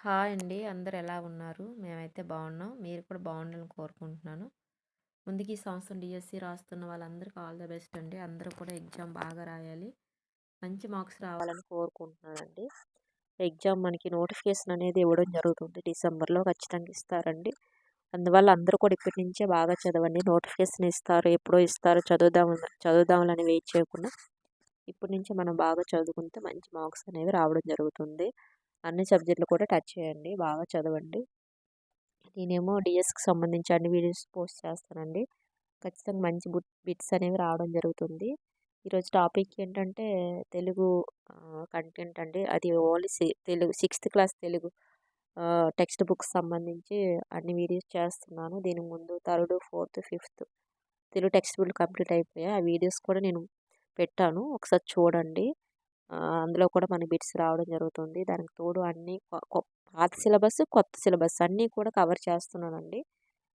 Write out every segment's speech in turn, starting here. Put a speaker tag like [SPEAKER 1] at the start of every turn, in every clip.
[SPEAKER 1] Hi అండి. అందరూ ఎలా ఉన్నారు? మేమైతే బాగున్నాం. మీరు కూడా బాగుండాలని కోరుకుంటున్నాను. ముందుకి ఈ సంవత్సరం డిఎస్సి రాస్తున్న వాళ్ళందరికీ ఆల్ ద బెస్ట్ అండి. అందరూ కూడా ఎగ్జామ్ బాగా రాయాలి. మంచి మార్క్స్ రావాలని కోరుకుంటున్నానండి. ఎగ్జామ్ మనకి నోటిఫికేషన్ అనేది ఇవ్వడం జరుగుతుంది. డిసెంబర్‌లో ఖచ్చితంగా ఇస్తారండి. అందువల్ల అందరూ కూడా ఇప్పటి నుంచే బాగా చదవండి. నోటిఫికేషన్ ఇస్తారు. ఎప్పుడో ఇస్తారో చదువుదాంలని వెయిట్ చేయకుండా ఇప్పటి నుంచే మనం బాగా చదువుకుంటే మంచి మార్క్స్ అనేవి రావడం జరుగుతుంది. అన్ని సబ్జెక్టులు కూడా టచ్ చేయండి. బాగా చదవండి. నేనేమో డిఎస్‌కి సంబంధించి అన్ని వీడియోస్ పోస్ట్ చేస్తానండి. ఖచ్చితంగా మంచి బిట్స్ అనేవి రావడం జరుగుతుంది. ఈరోజు టాపిక్ ఏంటంటే తెలుగు కంటెంట్ అండి. అది only Telugu 6th class Telugu text books సంబంధించి అన్ని వీడియోస్ చేస్తున్నాను. దీనికి ముందు 3rd, 4th, 5th Telugu text బుక్‌లు కంప్లీట్ అయిపోయాయి. ఆ వీడియోస్ కూడా నేను పెట్టాను. ఒకసారి చూడండి. అందులో కూడా మనకి బిట్స్ రావడం జరుగుతుంది. దానికి తోడు అన్నీ పాత సిలబస్, కొత్త సిలబస్ అన్నీ కూడా కవర్ చేస్తున్నానండి.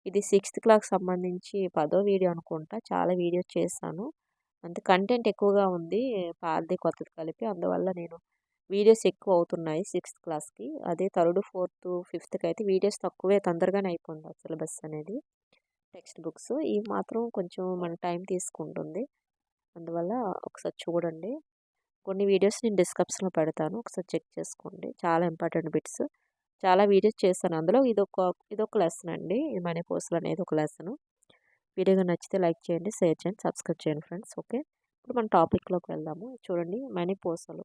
[SPEAKER 1] ఇది 6th క్లాస్‌కి సంబంధించి 10వ వీడియో అనుకుంటా. చాలా వీడియోస్ చేశాను. అంతే కంటెంట్ ఎక్కువగా ఉంది. పాతది, కొత్తది కలిపి. అందువల్ల నేను వీడియోస్ ఎక్కువ అవుతున్నాయి 6th క్లాస్‌కి. అదే 3rd, 4th, 5థ్‌కి అయితే వీడియోస్ తక్కువే తొందరగానే అయిపోయింది ఆ సిలబస్ అనేది. Text books. ఇవి మాత్రం కొంచెం మన టైం తీసుకుంటుంది. అందువల్ల ఒకసారి చూడండి. కొన్ని వీడియోస్ నేను డిస్క్రిప్షన్‌లో పెడతాను. ఒకసారి చెక్ చేసుకోండి. చాలా ఇంపార్టెంట్ బిట్స్. చాలా వీడియోస్ చేశాను. అందులో ఇదొక లెసన్ అండి. ఈ మనీ పూసలు అనేది ఒక లెసను. వీడియో నచ్చితే లైక్ చేయండి, షేర్ చేయండి, సబ్స్క్రైబ్ చేయండి ఫ్రెండ్స్. ఓకే. ఇప్పుడు మన టాపిక్‌లోకి వెళ్దాము. చూడండి మనీ పూసలు.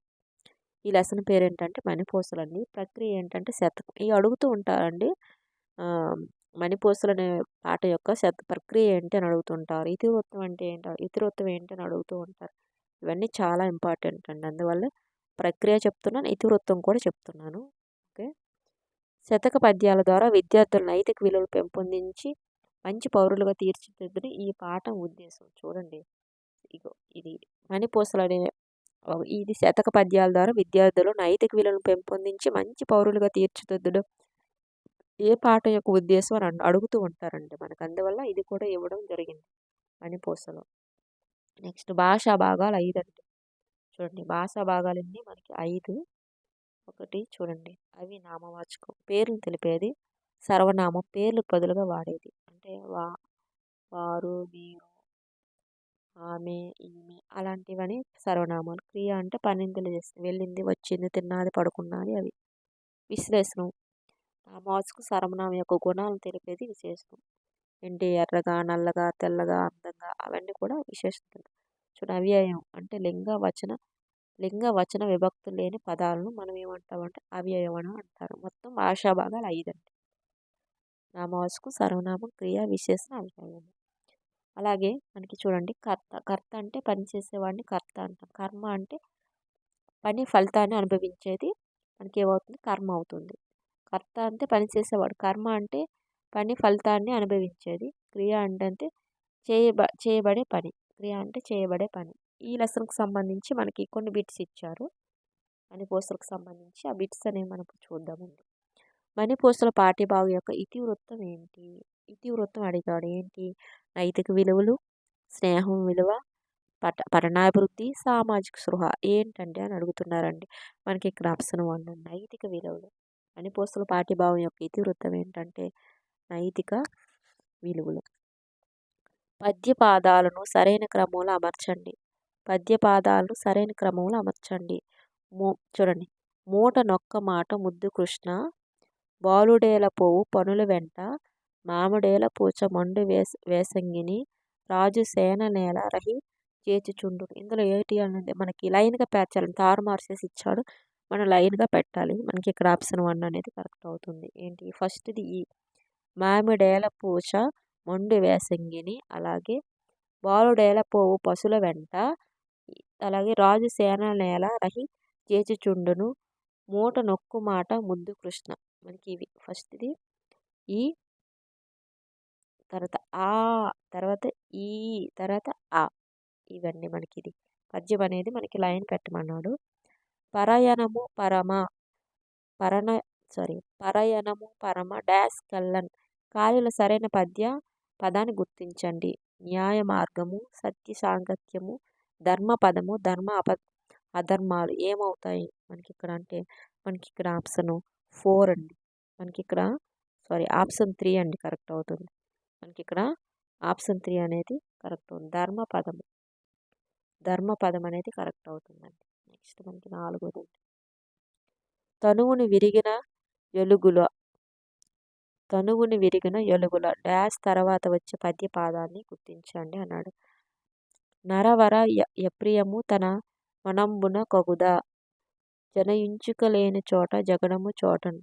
[SPEAKER 1] ఈ లెసన్ పేరేంటంటే మనీ పూసలండి. ప్రక్రియ ఏంటంటే శతకం. ఇవి అడుగుతూ ఉంటారండి. మణిపూసలు అనే పాట యొక్క ప్రక్రియ ఏంటి అని అడుగుతుంటారు. ఇతివృత్తం అంటే ఏంటి? ఇతివృత్తం ఏంటి అని అడుగుతూ ఉంటారు. ఇవన్నీ చాలా ఇంపార్టెంట్ అండి. అందువల్ల ప్రక్రియ చెప్తున్నాను, ఇతివృత్తం కూడా చెప్తున్నాను. ఓకే. శతక పద్యాల ద్వారా విద్యార్థుల నైతిక విలువలు పెంపొందించి మంచి పౌరులుగా తీర్చిదిద్దుని ఈ పాఠం ఉద్దేశం. చూడండి, ఇగో ఇది మణిపూసలు అనే ఇది శతక పద్యాల ద్వారా విద్యార్థులు నైతిక విలువలను పెంపొందించి మంచి పౌరులుగా తీర్చిదిద్దడం ఏ పాట యొక్క ఉద్దేశం అని అడుగుతూ ఉంటారండి మనకు. అందువల్ల ఇది కూడా ఇవ్వడం జరిగింది మణిపూసలో. నెక్స్ట్ భాషా భాగాలు 5 అండి. చూడండి భాషా భాగాలన్నీ మనకి 5. ఒకటి చూడండి, అవి నామవాచకం పేర్లు తెలిపేది. సర్వనామం పేర్లకు బదులుగా వాడేది. అంటే వారు, వీరు, ఆమె, ఈమె అలాంటివని సర్వనామాలు. క్రియ అంటే పనిందులు చేస్తుంది. వెళ్ళింది, వచ్చింది, తిన్నది, పడుకున్నది అవి. విశ్లేషణం నామవాచకం సర్వనామం యొక్క గుణాలను తెలిపేది విశేషణం. ఏంటి ఎర్రగా, నల్లగా, తెల్లగా, అందంగా అవన్నీ కూడా విశేషతలు. చూడండి అవ్యయం అంటే లింగ వచన విభక్తులు లేని పదాలను మనం ఏమంటామంటే అవ్యయమనం అంటారు. మొత్తం భాషా భాగాలు 5 అండి. నామవాచకం, సర్వనామం, క్రియ, విశేషణ, అవ్యయం. అలాగే మనకి చూడండి కర్త. కర్త అంటే పని చేసేవాడిని కర్త అంటాం. కర్మ అంటే పని ఫలితాన్ని అనుభవించేది మనకి ఏమవుతుంది? కర్మ అవుతుంది. కర్త అంటే పని చేసేవాడు. కర్మ అంటే పని ఫలితాన్ని అనుభవించేది. క్రియ అంటే చేయబడే పని. క్రియ అంటే చేయబడే పని. ఈ లెసన్‌కి సంబంధించి మనకి కొన్ని బిట్స్ ఇచ్చారు. మణిపూసలకు సంబంధించి ఆ బిట్స్ అనేవి మనం చూద్దామండి. మణిపూసల పాఠ్యభాగం యొక్క ఇతివృత్తం ఏంటి? ఇతివృత్తం అడిగాడు. ఏంటి? నైతిక విలువలు, స్నేహం విలువ, పఠనాభివృద్ధి, సామాజిక స్పృహ ఏంటండి అని అడుగుతున్నారండి. మనకి ఇక్కడ ఆప్షన్ 1 నైతిక విలువలు. మణిపూసల పాఠ్యభాగం యొక్క ఇతివృత్తం ఏంటంటే నైతిక విలువలు. పద్యపాదాలను సరైన క్రమంలో అమర్చండి. పద్యపాదాలను సరైన క్రమంలో అమర్చండి. చూడండి, మూట నొక్క మాట ముద్దు కృష్ణ, బాలుడేల పోవు పనుల వెంట, మామిడేల పూచ మండు వేసంగిని, రాజు సేన నేల రహి చేచుచుండు. ఇందులో ఏంటి అంటే మనకి లైన్గా పేర్చాలి. తారుమారు చేసి ఇచ్చాడు, మనం లైన్గా పెట్టాలి. మనకి ఇక్కడ ఆప్షన్ 1 అనేది కరెక్ట్ అవుతుంది. ఏంటి? ఫస్ట్ది ఈ మామిడేల పూచ మొండు వేసంగిని, అలాగే బాలుడేల పోవు పశుల వెంట, అలాగే రాజు సేన నేల రహి చేచుచుండును, మూట నొక్కు మాట ముద్దు కృష్ణ. మనకి ఇవి ఫస్ట్ది ఈ, తర్వాత ఆ, తర్వాత ఈ, తర్వాత ఆ. ఇవన్నీ మనకి ఇది పద్యం అనేది మనకి లైన్ పెట్టమన్నాడు. పరయణము పరమ పరణ పరయణము పరమ డాష్ కల్లన్ ఖాళీల సరైన పదాన్ని గుర్తించండి. న్యాయ మార్గము, సత్య సాంగత్యము, ధర్మ పదము, ధర్మ అధర్మాలు ఏమవుతాయి మనకి ఇక్కడ అంటే మనకి ఇక్కడ ఆప్షన్ 4 అండి. మనకిక్కడ ఆప్షన్ 3 అండి కరెక్ట్ అవుతుంది. మనకిక్కడ ఆప్షన్ 3 అనేది కరెక్ట్ అవుతుంది. ధర్మపదం అనేది కరెక్ట్ అవుతుందండి. నెక్స్ట్ మనకి 4వది తనువుని విరిగిన ఎలుగుల డాష్ తర్వాత వచ్చే పద్య పాదాన్ని గుర్తించండి అన్నాడు. నరవర యప్రియము తన మనంబున కగుదా జనయించుకలేని చోట జగడము చోటన్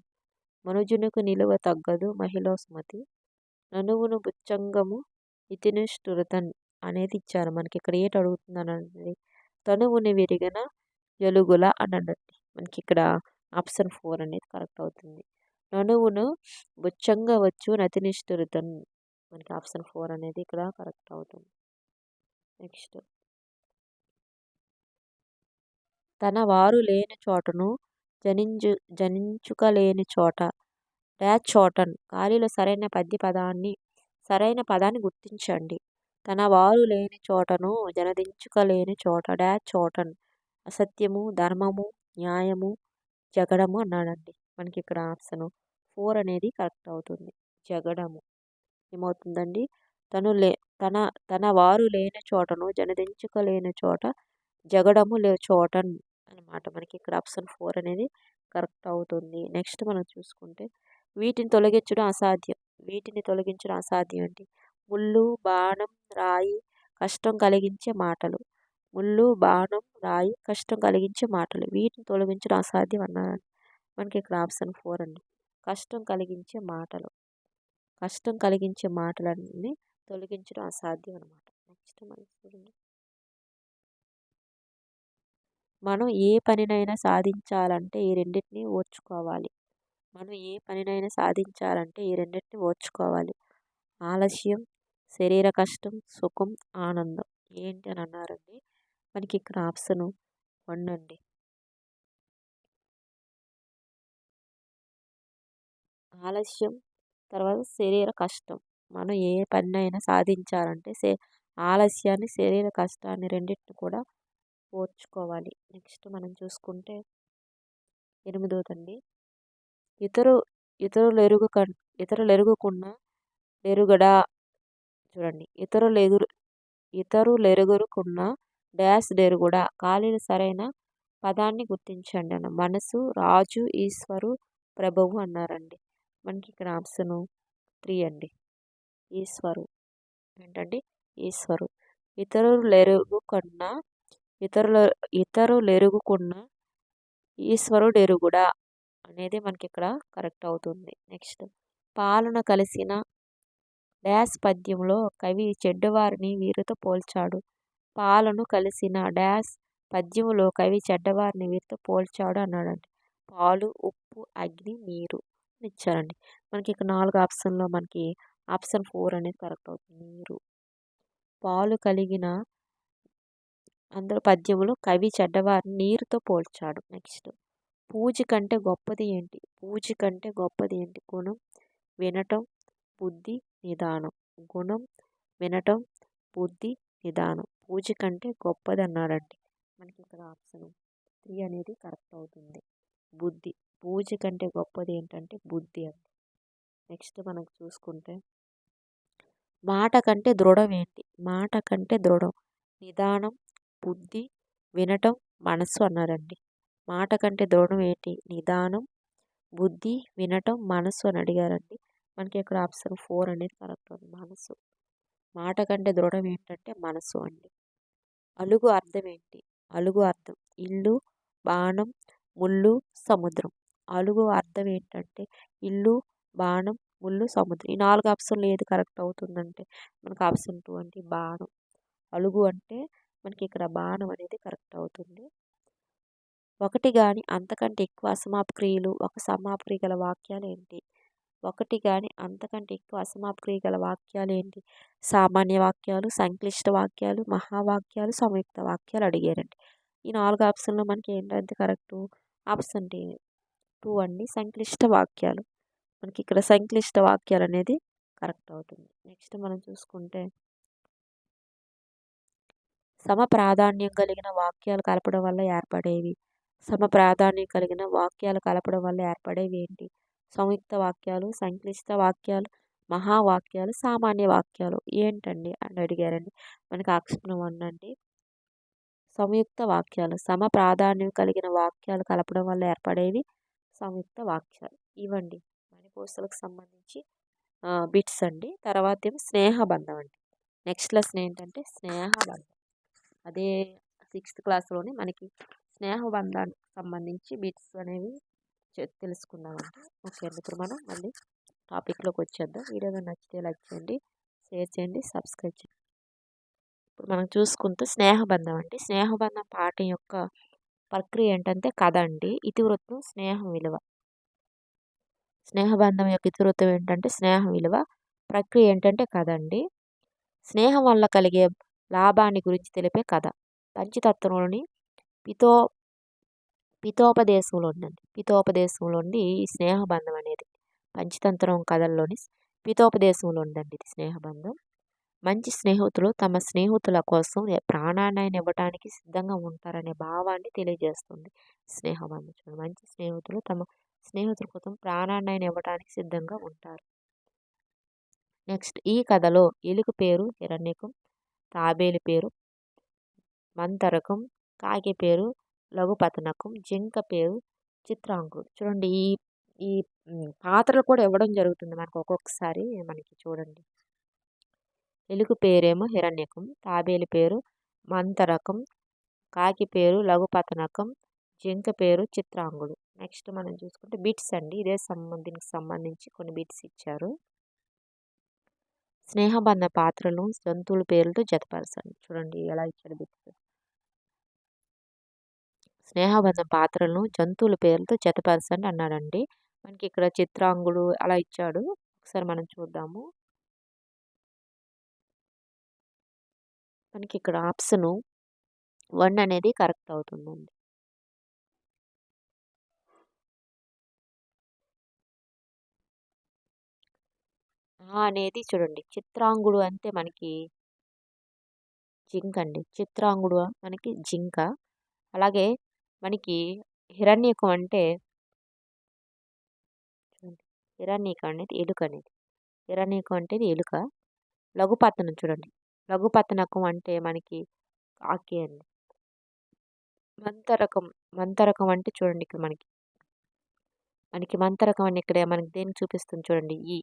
[SPEAKER 1] మనుజునకు నిలువ తగ్గదు మహిళ స్మతి ననువును బుచ్చంగము ఇతినిష్ఠురతన్ అనేది ఇచ్చారు. మనకి ఇక్కడ ఏంటి అడుగుతుందనండి, తనువుని విరిగిన ఎలుగుల అని అన్నట్టు. మనకి ఇక్కడ ఆప్షన్ 4 అనేది కరెక్ట్ అవుతుంది. ననువును బుచ్చంగా వచ్చు నతినిష్ఠురతన్ మనకి ఆప్షన్ 4 అనేది ఇక్కడ కరెక్ట్ అవుతుంది. నెక్స్ట్ తన వారు లేని చోటను జనించుకలేని చోట డాష్ చోటన్ ఖాళీలో సరైన పదాన్ని గుర్తించండి. తన వారు లేని చోటను జనదించుకలేని చోట డాష్ చోటన్ అసత్యము, ధర్మము, న్యాయము, జగడము అన్నాడండి. మనకి ఇక్కడ ఆప్షన్ 4 అనేది కరెక్ట్ అవుతుంది. జగడము ఏమవుతుందండి, తన తన వారు లేని చోటను జనదించుకలేని చోట జగడము చోటన్ అనమాట. మనకి ఇక్కడ ఆప్షన్ 4 అనేది కరెక్ట్ అవుతుంది. నెక్స్ట్ మనం చూసుకుంటే వీటిని తొలగించడం అసాధ్యం అండి. ముళ్ళు, బాణం, రాయి కష్టం కలిగించే మాటలు. వీటిని తొలగించడం అసాధ్యం అన్నారు. మనకి ఇక్కడ ఆప్షన్ 4 అండి. కష్టం కలిగించే మాటలన్నీ తొలగించడం అసాధ్యం అనమాట. నెక్స్ట్ మనం చూడండి, మనం ఏ పనినైనా సాధించాలంటే ఈ రెండింటిని ఓర్చుకోవాలి. ఆలస్యం, శరీర కష్టం, సుఖం, ఆనందం ఏంటి అని అన్నారండి. మనకి ఇక్కడ ఆప్షన్ 1 అండి. ఆలస్యం తర్వాత శరీర కష్టం. మనం ఏ పనినైనా సాధించాలంటే ఆలస్యాన్ని, శరీర కష్టాన్ని రెండింటిని కూడా ఓర్చుకోవాలి. నెక్స్ట్ మనం చూసుకుంటే 8వదండి. ఇతరులెరుగుకున్న ఎరుగడా చూడండి. ఇతరులెరుగుకున్న డాష్ డెరుగుడా ఖాళీలు సరైన పదాన్ని గుర్తించండి అన్న. మనసు, రాజు, ఈశ్వరు, ప్రభువు అన్నారండి. మనకి ఇక్కడ ఆప్షన్ 3 అండి. ఈశ్వరు ఏంటండి, ఈశ్వరు. ఇతరులెరుగుకున్న ఈశ్వరుడెరుగుడా అనేది మనకి ఇక్కడ కరెక్ట్ అవుతుంది. నెక్స్ట్ పాలన కలిసిన డాష్ పద్యంలో కవి చెడ్డవారిని వీరితో పోల్చాడు. పాలను కలిసిన డాష్ పద్యంలో కవి చెడ్డవారిని వీరితో పోల్చాడు అన్నాడండి. పాలు, ఉప్పు, అగ్ని, నీరు ఇచ్చారండి. మనకి ఇక్కడ 4 ఆప్షన్లో మనకి ఆప్షన్ 4 అనేది కరెక్ట్ అవుతుంది. నీరు. పాలు కలిగిన అందులో పద్యంలో కవి చెడ్డవారిని నీరుతో పోల్చాడు. నెక్స్ట్ పూజ కంటే గొప్పది ఏంటి? గుణం, వినటం, బుద్ధి, నిదానం. పూజ కంటే గొప్పది అన్నాడండి. మనకి ఇక్కడ ఆప్షన్ 3 అనేది కరెక్ట్ అవుతుంది. బుద్ధి. పూజ కంటే గొప్పది ఏంటంటే బుద్ధి అండి. నెక్స్ట్ మనకు చూసుకుంటే మాట కంటే దృఢం ఏంటి? నిదానం, బుద్ధి, వినటం, మనస్సు అన్నారండి. మాట కంటే దృఢం ఏంటి? నిదానం, బుద్ధి, వినటం, మనస్సు అని అడిగారండి. మనకి ఇక్కడ ఆప్షన్ 4 అనేది కరెక్ట్ అవుతుంది. మనస్సు. మాట కంటే దృఢం ఏంటంటే మనస్సు అండి. అలుగు అర్థం ఏంటి? ఇల్లు, బాణం, ముళ్ళు, సముద్రం. అలుగు అర్థం ఏంటంటే ఇల్లు, బాణం, ముళ్ళు, సముద్రం. ఈ 4 ఆప్షన్లు ఏది కరెక్ట్ అవుతుందంటే మనకు ఆప్షన్ 2 అండి, బాణం. అలుగు అంటే మనకి ఇక్కడ బాణం అనేది కరెక్ట్ అవుతుంది. ఒకటి గాని అంతకంటే ఎక్కువ అసమాప్తి క్రియలు ఒక సమాప్తి క్రియ గల వాక్యాలు ఏంటి? సామాన్య వాక్యాలు, సంక్లిష్ట వాక్యాలు, మహావాక్యాలు, సంయుక్త వాక్యాలు అడిగారండి. ఈ 4 ఆప్షన్లో మనకి ఏంటంటే కరెక్ట్ ఆప్షన్ 2 అండి, సంక్లిష్ట వాక్యాలు. మనకి ఇక్కడ సంక్లిష్ట వాక్యాలు అనేది కరెక్ట్ అవుతుంది. నెక్స్ట్ మనం చూసుకుంటే సమ ప్రాధాన్యం కలిగిన వాక్యాలు కలపడం వల్ల ఏర్పడేవి ఏంటి? సంయుక్త వాక్యాలు, సంక్లిష్ట వాక్యాలు, మహావాక్యాలు, సామాన్య వాక్యాలు ఏంటండి అని అడిగారండి. మనకి ఆప్షన్ 1 అండి. సంయుక్త వాక్యాలు సమ ప్రాధాన్యం కలిగిన వాక్యాలు కలపడం వల్ల ఏర్పడేవి సంయుక్త వాక్యాలు. ఇవండి మణిపూసలకు సంబంధించి బిట్స్ అండి. తర్వాత ఏమో స్నేహబంధం అండి. నెక్స్ట్ లెసన్ ఏంటంటే స్నేహబంధం. అదే 6th క్లాస్లోనే మనకి స్నేహబంధానికి సంబంధించి బిట్స్ అనేవి తెలుసుకుందామండి. ఓకే అండి, ఇప్పుడు మనం మళ్ళీ టాపిక్లోకి వచ్చేద్దాం. వీడియో నచ్చితే లైక్ చేయండి, షేర్ చేయండి, సబ్స్క్రైబ్ చేయండి. ఇప్పుడు మనం చూసుకుంటే స్నేహబంధం అండి. స్నేహబంధం పాఠం యొక్క ప్రక్రియ ఏంటంటే కథ అండి. ఇతివృత్తం స్నేహం విలువ. స్నేహబంధం యొక్క ఇతివృత్తం ఏంటంటే స్నేహం విలువ. ప్రక్రియ ఏంటంటే కథ అండి. స్నేహం వల్ల కలిగే లాభాన్ని గురించి తెలిపే కథ. పంచతత్వంలోని పితోపదేశంలో ఉందండి. పితోపదేశంలో ఉండి ఈ స్నేహబంధం అనేది పంచతంత్రం కథల్లోని పితోపదేశంలో ఉందండి ఇది స్నేహబంధం. మంచి స్నేహితులు తమ స్నేహితుల కోసం ప్రాణాన్ని ఇవ్వడానికి సిద్ధంగా ఉంటారనే భావాన్ని తెలియజేస్తుంది స్నేహబంధం. చూడండి, మంచి స్నేహితులు తమ స్నేహితుల కోసం ప్రాణాన్ని ఇవ్వడానికి సిద్ధంగా ఉంటారు. నెక్స్ట్, ఈ కథలో ఎలుక పేరు హిరణ్యకం, తాబేలు పేరు మంతరకం, కాకి పేరు లఘుపతనకం, జింక పేరు చిత్రాంకుడు. చూడండి, ఈ ఈ పాత్రలు కూడా ఇవ్వడం జరుగుతుంది మనకు ఒక్కొక్కసారి. మనకి చూడండి, ఎలుక పేరేమో హిరణ్యకం, తాబేలు పేరు మంతరకం, కాకి పేరు లఘుపతనకం, జింక పేరు చిత్రాంగుడు. నెక్స్ట్ మనం చూసుకుంటే బిట్స్ అండి. ఇదే దీనికి సంబంధించి కొన్ని బిట్స్ ఇచ్చారు. స్నేహబంధ పాత్రలను జంతువుల పేర్లతో జతపరచండి. చూడండి ఎలా ఇచ్చాడు బిట్స్. స్నేహబంధ పాత్రలను జంతువుల పేర్లతో జతపరచండి అన్నాడండి. మనకి ఇక్కడ చిత్రాంగుడు అలా ఇచ్చాడు. ఒకసారి మనం చూద్దాము. మనకి ఇక్కడ ఆప్షన్ 1 అనేది కరెక్ట్ అవుతుందండి. అనేది చూడండి, చిత్రాంగుడు అంటే మనకి జింక అండి. చిత్రాంగుడు మనకి జింక. అలాగే మనకి హిరణ్యకం అంటే హిరణ్యకం అనేది ఎలుక అనేది. హిరణ్యకం అంటే ఎలుక. లఘుపతనం చూడండి, లఘుపతనకం అంటే మనకి కాకి అండి. మంతరకం అంటే చూడండి, ఇక్కడ మనకి మంతరకం అని ఇక్కడ మనకి దేనికి చూపిస్తుంది చూడండి. ఈ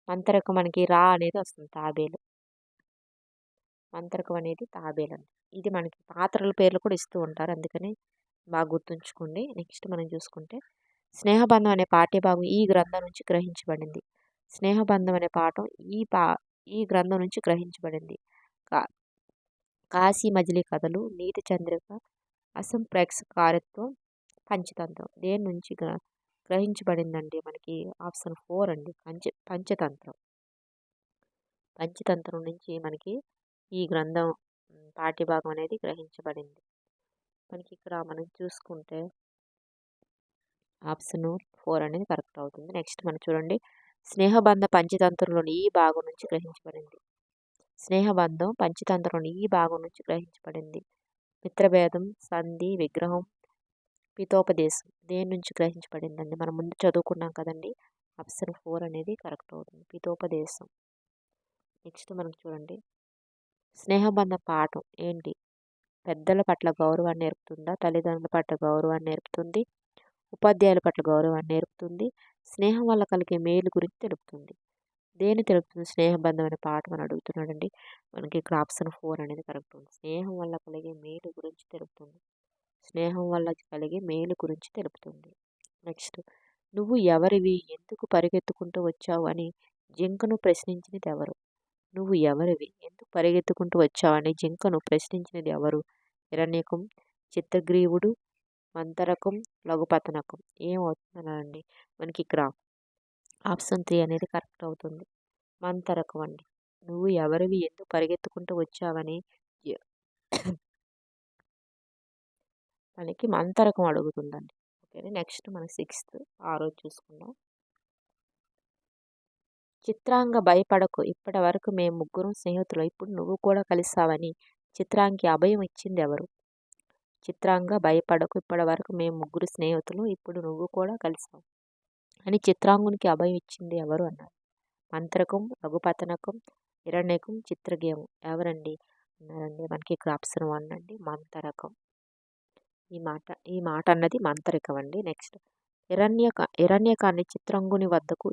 [SPEAKER 1] మంతరకం మనకి రా అనేది వస్తుంది, తాబేలు. మంతరకం అనేది తాబేలు అండి. ఇది మనకి పాత్రల పేర్లు కూడా ఇస్తూ ఉంటారు, అందుకని బాగా గుర్తుంచుకోండి. నెక్స్ట్ మనం చూసుకుంటే స్నేహబంధం అనే పాఠ్యభాగం ఈ గ్రంథం నుంచి గ్రహించబడింది. స్నేహబంధం అనే పాఠం ఈ గ్రంథం నుంచి గ్రహించబడింది. కాశీ మజిలీ కథలు, నీతి చంద్రిక, అసంప్రేక్షకారత్వం, పంచతంత్రం దేని నుంచి గ్రహించబడిందండి? మనకి ఆప్షన్ 4 అండి, పంచతంత్రం. పంచతంత్రం నుంచి మనకి ఈ గ్రంథం పాఠ్యభాగం అనేది గ్రహించబడింది. మనకి ఇక్కడ మనం చూసుకుంటే ఆప్షన్ 4 అనేది కరెక్ట్ అవుతుంది. నెక్స్ట్ మనం చూడండి, స్నేహబంధ పంచతంత్రంలోని ఈ భాగం నుంచి గ్రహించబడింది. స్నేహబంధం పంచతంత్రంలోని ఈ భాగం నుంచి గ్రహించబడింది. మిత్రభేదం, సంధి, విగ్రహం, పితోపదేశం దేని నుంచి గ్రహించబడిందండి? మనం ముందు చదువుకున్నాం కదండి. ఆప్షన్ 4 అనేది కరెక్ట్ అవుతుంది, పితోపదేశం. నెక్స్ట్ మనం చూడండి, స్నేహబంధ పాఠం ఏంటి? పెద్దల పట్ల గౌరవాన్ని నేర్పుతుందా? తల్లిదండ్రుల పట్ల గౌరవాన్ని నేర్పుతుంది, ఉపాధ్యాయుల పట్ల గౌరవాన్ని నేర్పుతుంది, స్నేహం వల్ల కలిగే మేలు గురించి తెలుపుతుంది. దేని తెలుపుతుంది స్నేహబంధం అనే పాఠం అని అడుగుతున్నాడండి. మనకి ఇక్కడ ఆప్షన్ 4 అనేది కరెక్ట్ ఉంది. స్నేహం వల్ల కలిగే మేలు గురించి తెలుపుతుంది. స్నేహం వల్ల కలిగే మేలు గురించి తెలుపుతుంది. నెక్స్ట్, నువ్వు ఎవరివి, ఎందుకు పరిగెత్తుకుంటూ వచ్చావు అని జింకను ప్రశ్నించినది ఎవరు? నువ్వు ఎవరివి, ఎందుకు పరిగెత్తుకుంటూ వచ్చావని జింకను ప్రశ్నించినది ఎవరు? హిరణ్యకం, చిత్తగ్రీవుడు, మంతరకం, లఘుపతనకం. ఏమవుతుందనండి? మనకి ఇక్కడ ఆప్షన్ 3 అనేది కరెక్ట్ అవుతుంది, మంతరకం అండి. నువ్వు ఎవరివి, ఎందుకు పరిగెత్తుకుంటూ వచ్చావని మనకి మంతరకం అడుగుతుందండి. ఓకే, నెక్స్ట్ మన 6th ఆ రోజు చూసుకుందాం. చిత్రాంగ భయపడకు, ఇప్పటి వరకు మేము ముగ్గురం స్నేహితులు, ఇప్పుడు నువ్వు కూడా కలిసావని చిత్రాంగి అభయం ఇచ్చింది ఎవరు? చిత్రాంగ భయపడకు, ఇప్పటి వరకు మేము ముగ్గురు స్నేహితులు, ఇప్పుడు నువ్వు కూడా కలిసావు. అని చిత్రాంగునికి అభయం ఇచ్చింది ఎవరు అన్నారు. మంత్రకం, లఘుపతనకం, హిరణ్యకం, చిత్రగేయం ఎవరండి అన్నారండి. మనకి ఇక్కడ ఆప్షన్ 1 అండి మంతరకం. ఈ మాట అన్నది మంతరికం అండి. నెక్స్ట్ హిరణ్యకాన్ని చిత్రాంగుని వద్దకు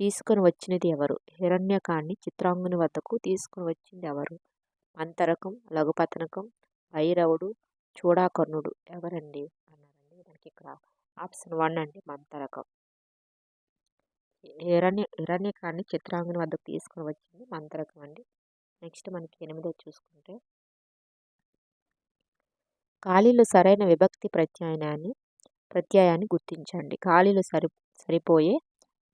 [SPEAKER 1] తీసుకొని వచ్చినది ఎవరు? హిరణ్యకాన్ని చిత్రాంగుని వద్దకు తీసుకొని వచ్చింది ఎవరు? మంతరకం, లఘుపతనకం, భైరవుడు, చూడాకర్ణుడు ఎవరండి అన్నారండి. మనకి ఇక్కడ ఆప్షన్ 1 అండి మంతరకం. హిరణ్యకాన్ని చిత్రాంగుని వద్దకు తీసుకొని వచ్చింది మంతరకం అండి. నెక్స్ట్ మనకి 8వ చూసుకుంటే ఖాళీలు సరైన విభక్తి ప్రత్యయాన్ని గుర్తించండి. ఖాళీలు సరిపోయే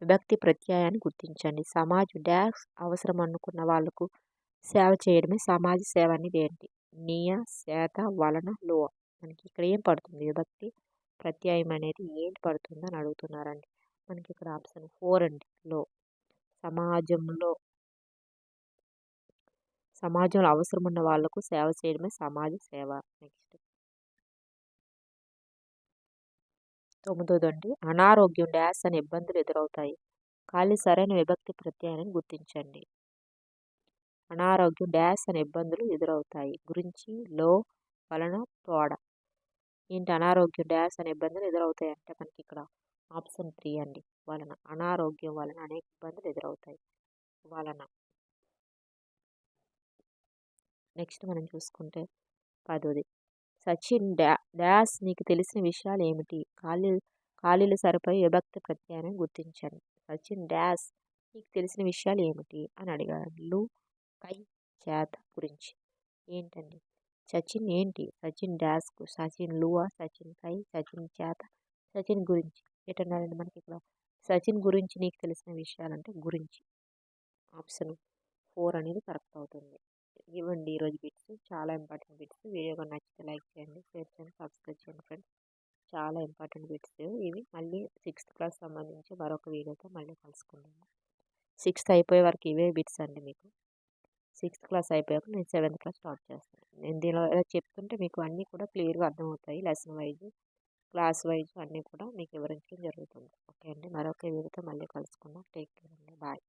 [SPEAKER 1] విభక్తి ప్రత్యయాన్ని గుర్తించండి. సమాజం డాష్ అవసరం అనుకున్న వాళ్లకు సేవ చేయడమే సమాజ సేవ అనేది ఏంటి? నియ, సేత, వలన, లో. మనకి ఇక్కడ ఏం పడుతుంది? విభక్తి ప్రత్యయం అనేది ఏంటి పడుతుంది అని అడుగుతున్నారండి. మనకి ఇక్కడ ఆప్షన్ 4 అండి లో. సమాజంలో అవసరం ఉన్న వాళ్లకు సేవ చేయడమే సమాజ సేవ. నెక్స్ట్ 9దండి అనారోగ్యం డాష్ అనే ఇబ్బందులు ఎదురవుతాయి. ఖాళీ సరైన విభక్తి ప్రత్యయాన్ని గుర్తించండి. అనారోగ్యం డాష్ అనే ఇబ్బందులు ఎదురవుతాయి. గురించి, లో, వలన, తోడ. ఏంటి అనారోగ్యం డాష్ అనే ఇబ్బందులు ఎదురవుతాయి అంటే మనకి ఇక్కడ ఆప్షన్ 3 అండి వలన. అనారోగ్యం వలన అనేక ఇబ్బందులు ఎదురవుతాయి. వలన. నెక్స్ట్ మనం చూసుకుంటే 10ది సచిన్ డాష్ నీకు తెలిసిన విషయాలు ఏమిటి? ఖాళీలు సరిపోయి విభక్తి ప్రత్యయాన్ని గుర్తించండి. సచిన్ డాష్ నీకు తెలిసిన విషయాలు ఏమిటి అని అడిగారు. లు, కై, చేత గురించి. ఏంటండి సచిన్ ఏంటి? సచిన్ డాష్కు సచిన్ లువా, సచిన్ కై, సచిన్ చేత, సచిన్ గురించి ఏంటన్నారండి. మనకి ఇక్కడ సచిన్ గురించి నీకు తెలిసిన విషయాలంటే గురించి. ఆప్షన్ 4 అనేది కరెక్ట్ అవుతుంది. ఇవ్వండి ఈరోజు బిట్స్, చాలా ఇంపార్టెంట్ బిట్స్. వీడియో కానీ నచ్చితే లైక్ చేయండి, షేర్ చేయండి, సబ్స్క్రైబ్ చేయండి ఫ్రెండ్స్. చాలా ఇంపార్టెంట్ బిట్స్ ఇవి. మళ్ళీ 6th క్లాస్ సంబంధించి మరొక వీడియోతో మళ్ళీ కలుసుకుందాము. 6th అయిపోయే వరకు ఇవే బిట్స్ అండి మీకు. 6th క్లాస్ అయిపోయాక నేను 7th క్లాస్ స్టార్ట్ చేస్తాను. నేను దీనిలో ఇలా చెప్తుంటే మీకు అన్నీ కూడా క్లియర్గా అర్థమవుతాయి. లెసన్ వైజ్, క్లాస్ వైజ్ అన్నీ కూడా మీకు వివరించడం జరుగుతుంది. ఓకే అండి, మరొక వీడియోతో మళ్ళీ కలుసుకుందాం. టేక్ కేర్ అండి, బాయ్.